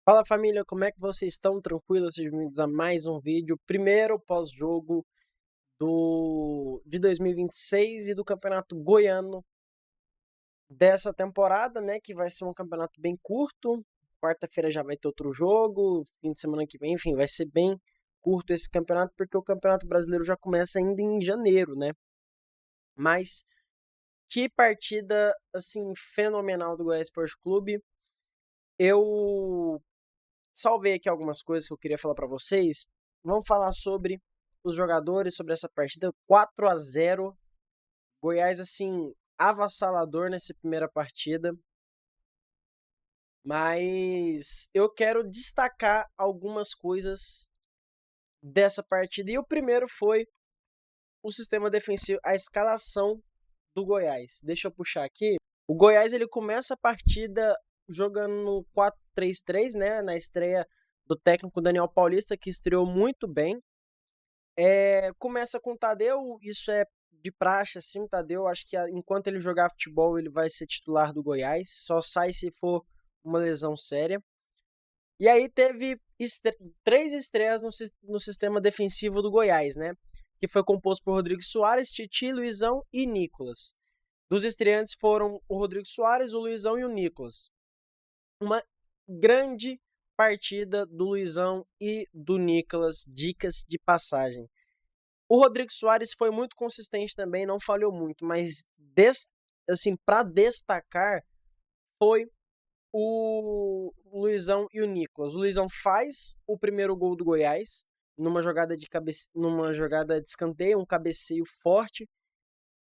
Fala família, como é que vocês estão? Tranquilos? Sejam bem-vindos a mais um vídeo. Primeiro pós-jogo de 2026 e do Campeonato Goiano dessa temporada, né? Que vai ser um campeonato bem curto. Quarta-feira já vai ter outro jogo, fim de semana que vem, enfim, vai ser bem curto esse campeonato, porque o Campeonato Brasileiro já começa ainda em janeiro, né? Mas que partida, assim, fenomenal do Goiás Esporte Clube. Eu salvei aqui algumas coisas que eu queria falar para vocês. Vamos falar sobre os jogadores, sobre essa partida 4-0. Goiás, assim, avassalador nessa primeira partida. Mas eu quero destacar algumas coisas dessa partida. E o primeiro foi o sistema defensivo, a escalação do Goiás. Deixa eu puxar aqui. O Goiás ele começa a partida jogando no 4-3-3, né? Na estreia do técnico Daniel Paulista, que estreou muito bem. Começa com o Tadeu, isso é de praxe, assim, o Tadeu, acho que enquanto ele jogar futebol, ele vai ser titular do Goiás, só sai se for uma lesão séria. E aí teve três estreias no sistema defensivo do Goiás, né? Que foi composto por Rodrigo Soares, Titi, Luizão e Nicolas. Dos estreantes foram o Rodrigo Soares, o Luizão e o Nicolas. Uma grande partida do Luizão e do Nicolas, dicas de passagem. O Rodrigo Soares foi muito consistente também, não falhou muito, mas assim, para destacar foi o Luizão e o Nicolas. O Luizão faz o primeiro gol do Goiás numa jogada numa jogada de escanteio, um cabeceio forte.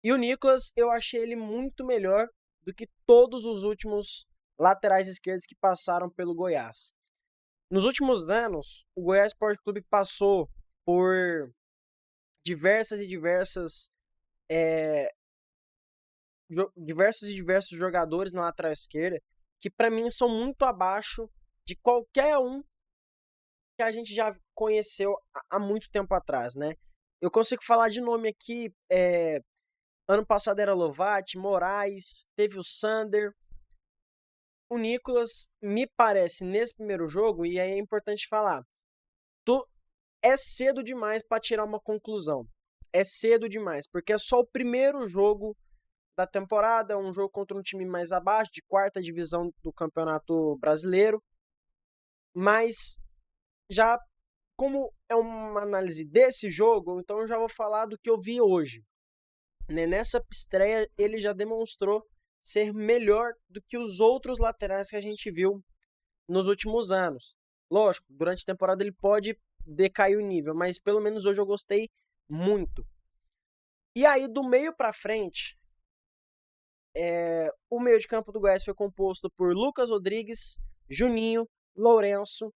E o Nicolas, eu achei ele muito melhor do que todos os últimos laterais esquerdos que passaram pelo Goiás. Nos últimos anos, o Goiás Sport Clube passou por diversas e diversas diversos jogadores na lateral esquerda que para mim são muito abaixo de qualquer um que a gente já conheceu há muito tempo atrás, né? Eu consigo falar de nome aqui, ano passado era Lovati, Moraes, teve o Sander, o Nicolas, me parece, nesse primeiro jogo, e aí é importante falar, tu, é cedo demais para tirar uma conclusão. É cedo demais, porque é só o primeiro jogo da temporada, um jogo contra um time mais abaixo, de quarta divisão do Campeonato Brasileiro. Mas já como é uma análise desse jogo, então eu já vou falar do que eu vi hoje. Nessa estreia, ele já demonstrou ser melhor do que os outros laterais que a gente viu nos últimos anos. Lógico, durante a temporada ele pode decair o nível, mas pelo menos hoje eu gostei muito. E aí, do meio para frente, o meio de campo do Goiás foi composto por Lucas Rodrigues, Juninho, Lourenço.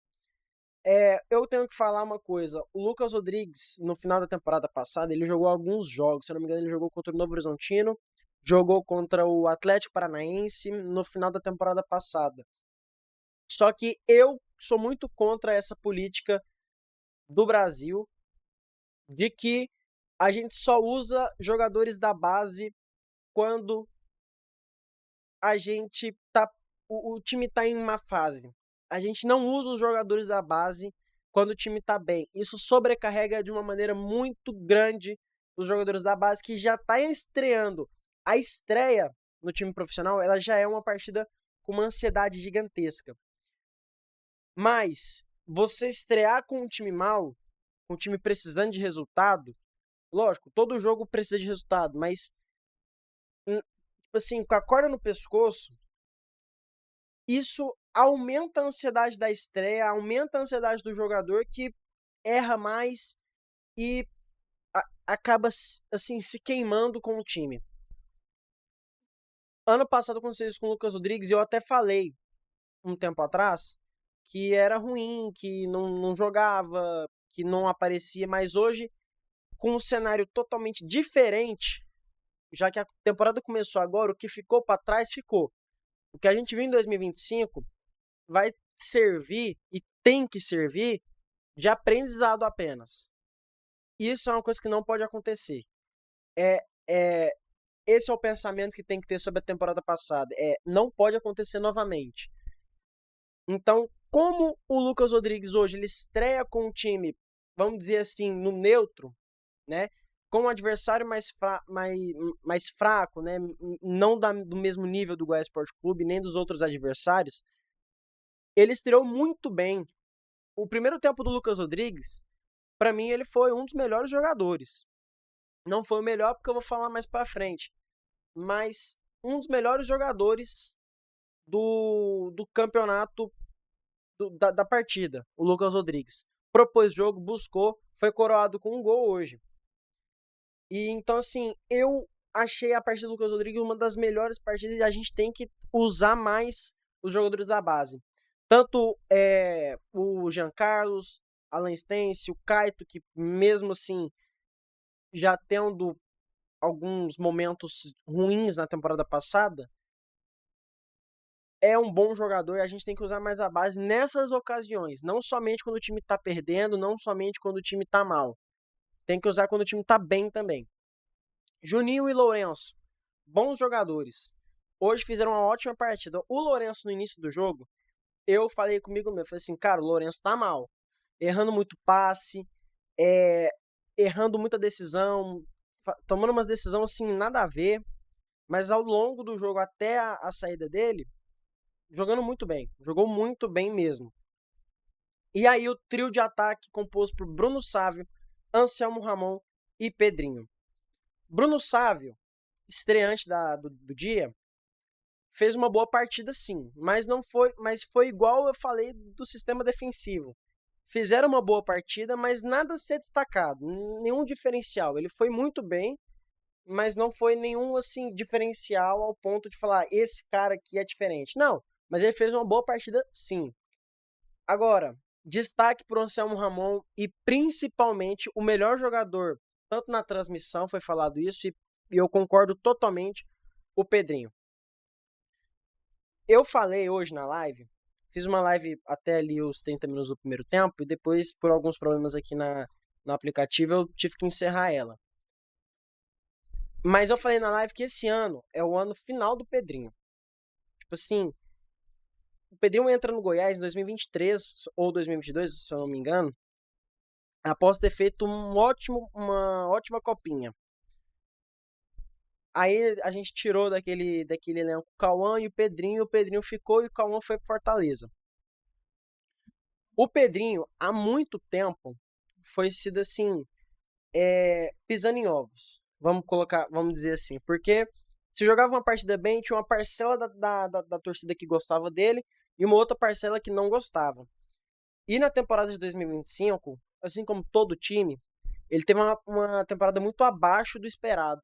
Eu tenho que falar uma coisa. O Lucas Rodrigues, no final da temporada passada, ele jogou alguns jogos. Se eu não me engano, ele jogou contra o Novo Horizontino, jogou contra o Atlético Paranaense no final da temporada passada. Só que eu sou muito contra essa política do Brasil de que a gente só usa jogadores da base quando a gente tá o time tá em uma fase. A gente não usa os jogadores da base quando o time tá bem. Isso sobrecarrega de uma maneira muito grande os jogadores da base que já tá estreando. A estreia no time profissional, ela já é uma partida com uma ansiedade gigantesca. Mas você estrear com um time mal, com um time precisando de resultado, lógico, todo jogo precisa de resultado, mas assim, com a corda no pescoço, isso aumenta a ansiedade da estreia, aumenta a ansiedade do jogador que erra mais e acaba assim se queimando com o time. Ano passado aconteceu isso com o Lucas Rodrigues e eu até falei um tempo atrás que era ruim, que não jogava, que não aparecia, mas hoje, com um cenário totalmente diferente, já que a temporada começou agora, o que ficou para trás ficou. O que a gente viu em 2025 vai servir e tem que servir de aprendizado apenas. Isso é uma coisa que não pode acontecer. É, é, esse é o pensamento que tem que ter sobre a temporada passada. Não pode acontecer novamente. Então, como o Lucas Rodrigues hoje ele estreia com um time, vamos dizer assim, no neutro, né? Com um adversário mais fraco, né? Não do mesmo nível do Goiás Sport Clube, nem dos outros adversários, ele estreou muito bem. O primeiro tempo do Lucas Rodrigues, para mim, ele foi um dos melhores jogadores. Não foi o melhor porque eu vou falar mais pra frente, mas um dos melhores jogadores do campeonato da partida, o Lucas Rodrigues. Propôs jogo, buscou, foi coroado com um gol hoje. E então, assim, eu achei a partida do Lucas Rodrigues uma das melhores partidas e a gente tem que usar mais os jogadores da base. Tanto o Jean Carlos, Alan Stence, o Kaito, que mesmo assim, já tendo alguns momentos ruins na temporada passada, é um bom jogador e a gente tem que usar mais a base nessas ocasiões. Não somente quando o time tá perdendo, não somente quando o time tá mal. Tem que usar quando o time tá bem também. Juninho e Lourenço, bons jogadores. Hoje fizeram uma ótima partida. O Lourenço, no início do jogo, eu falei comigo mesmo, falei assim, cara, o Lourenço tá mal. Errando muito passe, errando muita decisão, tomando umas decisões assim, nada a ver. Mas ao longo do jogo, até a saída dele, jogando muito bem. Jogou muito bem mesmo. E aí o trio de ataque composto por Bruno Sávio, Anselmo Ramon e Pedrinho. Bruno Sávio, estreante do dia, fez uma boa partida sim, mas foi igual eu falei do sistema defensivo. Fizeram uma boa partida, mas nada a ser destacado, nenhum diferencial. Ele foi muito bem, mas não foi nenhum assim diferencial ao ponto de falar esse cara aqui é diferente. Não, mas ele fez uma boa partida sim. Agora, destaque para o Anselmo Ramon e principalmente o melhor jogador, tanto na transmissão foi falado isso e eu concordo totalmente, o Pedrinho. Eu falei hoje na live, fiz uma live até ali os 30 minutos do primeiro tempo e depois, por alguns problemas aqui no aplicativo, eu tive que encerrar ela. Mas eu falei na live que esse ano é o ano final do Pedrinho. Tipo assim, o Pedrinho entra no Goiás em 2023 ou 2022, se eu não me engano, após ter feito uma ótima copinha. Aí a gente tirou daquele elenco o Cauã e o Pedrinho ficou e o Cauã foi pro Fortaleza. O Pedrinho, há muito tempo, foi sido assim, pisando em ovos. Vamos dizer assim, porque se jogava uma partida bem, tinha uma parcela da torcida que gostava dele e uma outra parcela que não gostava. E na temporada de 2025, assim como todo time, ele teve uma temporada muito abaixo do esperado.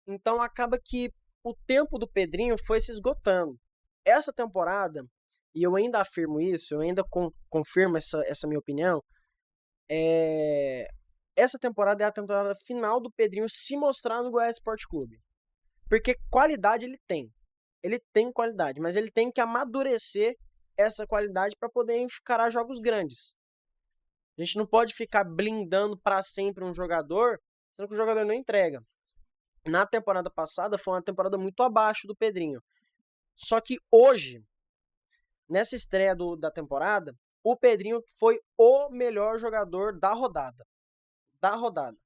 Então acaba que o tempo do Pedrinho foi se esgotando. Essa temporada, e eu ainda afirmo isso, eu ainda confirmo essa minha opinião, essa temporada é a temporada final do Pedrinho se mostrar no Goiás Sport Clube. Porque qualidade ele tem. Ele tem qualidade, mas ele tem que amadurecer essa qualidade para poder encarar jogos grandes. A gente não pode ficar blindando para sempre um jogador, sendo que o jogador não entrega. Na temporada passada foi uma temporada muito abaixo do Pedrinho. Só que hoje, nessa estreia da temporada, o Pedrinho foi o melhor jogador da rodada. A rodada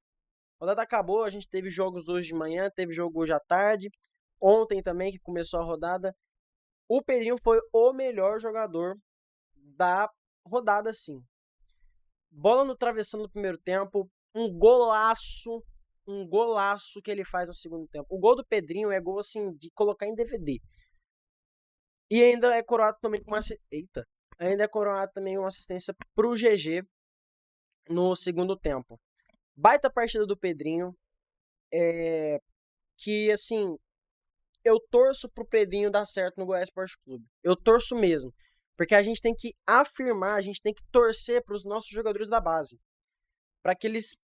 acabou, a gente teve jogos hoje de manhã, teve jogo hoje à tarde, ontem também que começou a rodada. O Pedrinho foi o melhor jogador da rodada, sim. Bola no travessão no primeiro tempo, um golaço que ele faz no segundo tempo. O gol do Pedrinho é gol assim de colocar em DVD. E ainda é coroado também com uma assistência pro GG no segundo tempo. Baita partida do Pedrinho, que assim, eu torço pro Pedrinho dar certo no Goiás Sport Clube. Eu torço mesmo, porque a gente tem que afirmar, a gente tem que torcer para os nossos jogadores da base, para que eles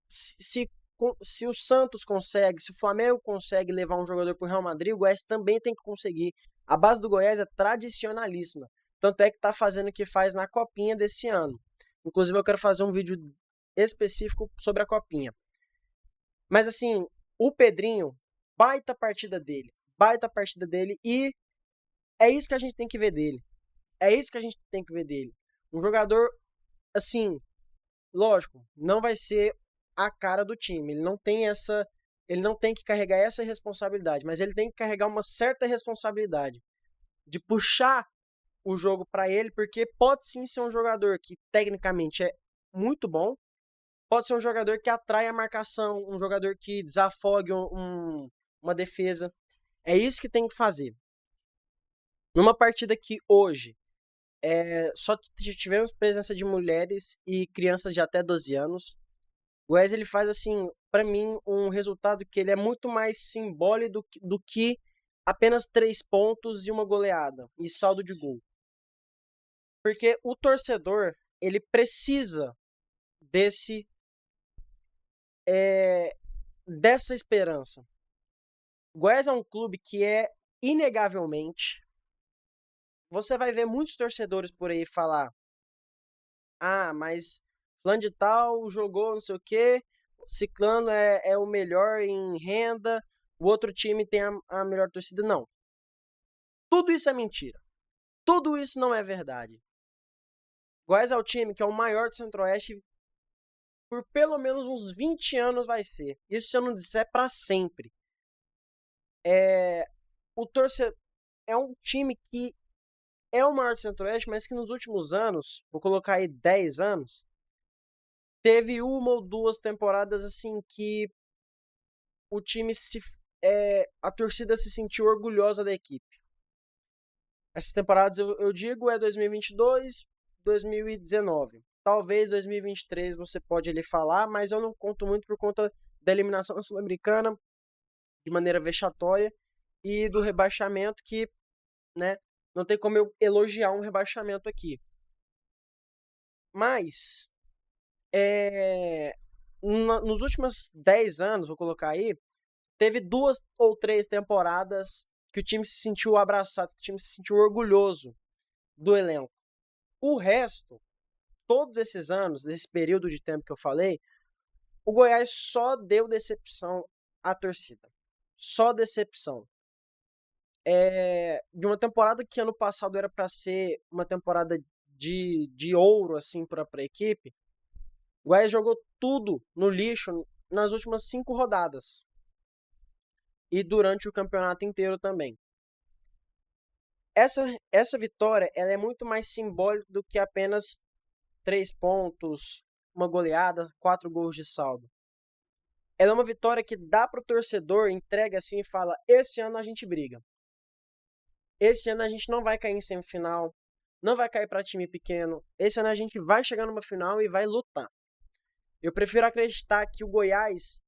se o Santos consegue, se o Flamengo consegue levar um jogador pro Real Madrid, o Goiás também tem que conseguir. A base do Goiás é tradicionalíssima. Tanto é que tá fazendo o que faz na Copinha desse ano. Inclusive eu quero fazer um vídeo específico sobre a Copinha. Mas assim, o Pedrinho, baita partida dele e é isso que a gente tem que ver dele. É isso que a gente tem que ver dele. Um jogador, assim, lógico, não vai ser a cara do time. Ele não tem que carregar essa responsabilidade, mas ele tem que carregar uma certa responsabilidade de puxar o jogo para ele, porque pode sim ser um jogador que tecnicamente é muito bom, pode ser um jogador que atrai a marcação, um jogador que desafogue uma defesa. É isso que tem que fazer. Numa partida que hoje só tivemos presença de mulheres e crianças de até 12 anos, o Wes ele faz assim, para mim, um resultado que ele é muito mais simbólico do que apenas 3 pontos e uma goleada e saldo de gol. Porque o torcedor, ele precisa desse dessa esperança. O Goiás é um clube que é inegavelmente, você vai ver muitos torcedores por aí falar: "Ah, mas fulano de tal jogou não sei o quê, ciclano é o melhor em renda, o outro time tem a melhor torcida". Não. Tudo isso é mentira. Tudo isso não é verdade. Goiás é o time que é o maior do Centro-Oeste por pelo menos uns 20 anos vai ser. Isso se eu não disser para sempre. O torcedor é um time que é o maior do Centro-Oeste, mas que nos últimos anos, vou colocar aí 10 anos, teve uma ou duas temporadas assim que o time a torcida se sentiu orgulhosa da equipe. Essas temporadas eu digo é 2022, 2019. Talvez 2023 você pode ali falar, mas eu não conto muito por conta da eliminação sul-americana de maneira vexatória e do rebaixamento que, né, não tem como eu elogiar um rebaixamento aqui. Mas nos últimos 10 anos, vou colocar aí, teve 2 ou 3 temporadas que o time se sentiu abraçado, que o time se sentiu orgulhoso do elenco. O resto, todos esses anos, desse período de tempo que eu falei, o Goiás só deu decepção à torcida. Só decepção. De uma temporada que ano passado era para ser uma temporada de ouro assim para a equipe, o Goiás jogou tudo no lixo nas últimas 5 rodadas. E durante o campeonato inteiro também. Essa vitória ela é muito mais simbólica do que apenas 3 pontos, uma goleada, 4 gols de saldo. Ela é uma vitória que dá pro torcedor, entrega assim e fala: esse ano a gente briga. Esse ano a gente não vai cair em semifinal, não vai cair para time pequeno. Esse ano a gente vai chegar numa final e vai lutar. Eu prefiro acreditar que o Goiás,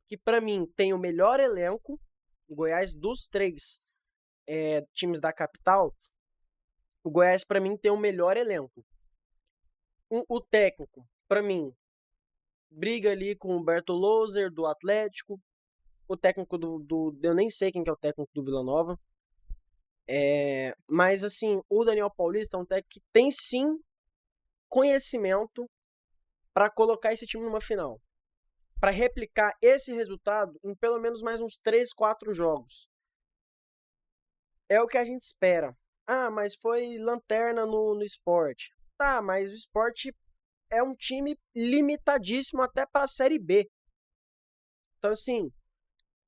que para mim tem o melhor elenco, o Goiás dos 3 times da capital, o Goiás para mim tem o melhor elenco. O técnico, para mim, briga ali com o Humberto Loser do Atlético, o técnico eu nem sei quem que é o técnico do Vila Nova. Mas assim, o Daniel Paulista é um técnico que tem sim conhecimento para colocar esse time numa final, para replicar esse resultado em pelo menos mais uns 3, 4 jogos. É o que a gente espera. Ah, mas foi lanterna no esporte. Tá, mas o esporte é um time limitadíssimo até para a Série B. Então, assim,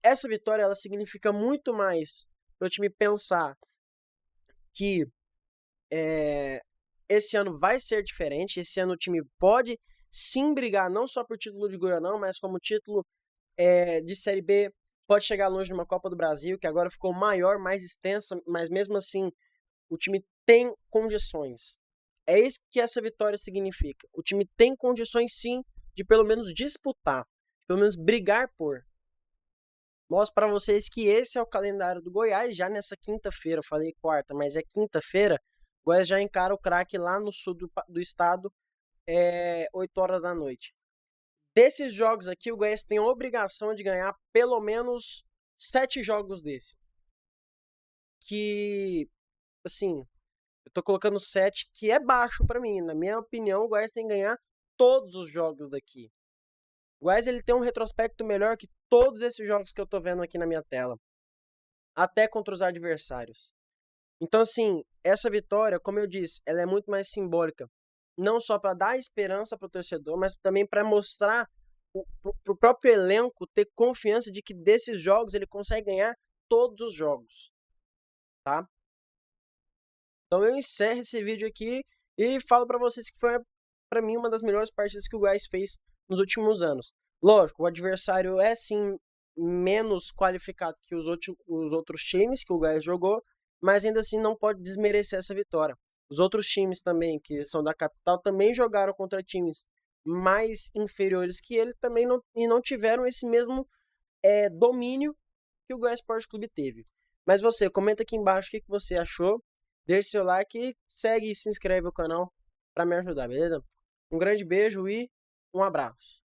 essa vitória ela significa muito mais para o time pensar que esse ano vai ser diferente. Esse ano o time pode sim brigar não só por título de Goianão, mas como título de Série B. Pode chegar longe numa Copa do Brasil, que agora ficou maior, mais extensa, mas mesmo assim o time tem condições. É isso que essa vitória significa. O time tem condições sim de pelo menos disputar, pelo menos brigar por. Mostro para vocês que esse é o calendário do Goiás já nessa quinta-feira. Eu falei quarta, mas é quinta-feira. O Goiás já encara o craque lá no sul do estado, 8 horas da noite. Desses jogos aqui, o Goiás tem a obrigação de ganhar pelo menos 7 jogos desse. Que, assim, eu tô colocando 7, que é baixo para mim. Na minha opinião, o Goiás tem que ganhar todos os jogos daqui. O Goiás ele tem um retrospecto melhor que todos esses jogos que eu tô vendo aqui na minha tela. Até contra os adversários. Então, assim, essa vitória, como eu disse, ela é muito mais simbólica. Não só para dar esperança para o torcedor, mas também para mostrar para o próprio elenco ter confiança de que desses jogos ele consegue ganhar todos os jogos, tá? Então eu encerro esse vídeo aqui e falo para vocês que foi, para mim, uma das melhores partidas que o Goiás fez nos últimos anos. Lógico, o adversário é sim menos qualificado que os outros times que o Goiás jogou, mas ainda assim não pode desmerecer essa vitória. Os outros times também, que são da capital, também jogaram contra times mais inferiores que ele também não tiveram esse mesmo domínio que o Goiás Esporte Clube teve. Mas você, comenta aqui embaixo o que você achou, deixe seu like e segue e se inscreve no canal para me ajudar, beleza? Um grande beijo e um abraço.